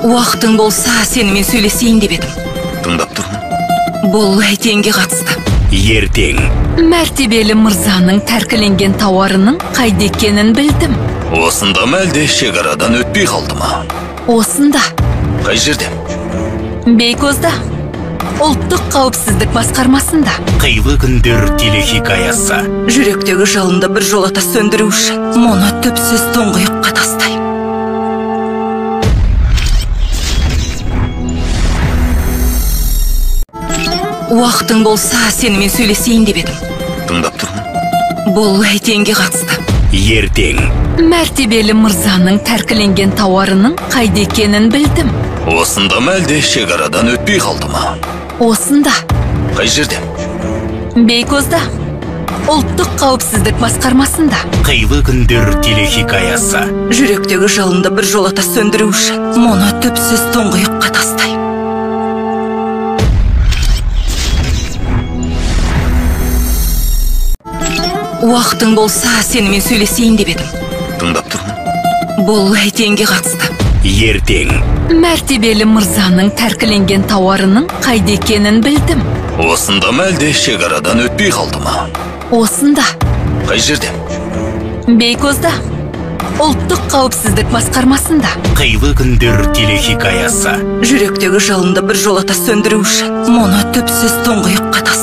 Уақытың болса, сенімен сөйлесейін деп едім. Тыңдап тұрмын. Бұл әйтенге қатысты. Ертең. Мәртебелі мырзаның тәркіленген тауарының қайда екенін білдім. Осында ма әлде шекарадан өтпей қалды ма? Осында. Қай жерде? Бейкозда. Ұлттық қауіпсіздік басқармасында. Қилы күндер телехикаясы. Жүректегі жалынды бір жолата сөндіру үшін мұны түпсіз тұңғиыққа тастаймын. Уақытың болса, сенімен сөйлесейін деп едім. Тыңдап тұрмын. Бұл әйтенге қатысты. Ертең. Мәртебелі мырзаның тәркіленген тауарының қайда екенін білдім. Осында ма әлде шекарадан өтпей қалды ма? Осында. Қай жерде? Бейкозда. Ұлттық қауіпсіздік басқармасында. Қилы күндер телехикаясы. Жүректегі жалынды бір жолата сөндіру үшін мұны түпсіз тұңғиыққа тастаймын. Уақытың болса, сенімен сөйлесейін деп едім. Тыңдап тұрмын. Бұл әйтенге қатысты. Ертең. Мәртебелі мырзаның тәркіленген тауарының қайда екенін білдім. Осында ма әлде шекарадан өтпей қалды ма? Осында. Қай жерде? Бейкозда. Ұлттық қауіпсіздік басқармасында. Қилы күндер телехикаясы. Жүректегі жалынды бір жолата сөндіру үшін мұны түпсіз тұңғиыққа тастаймын.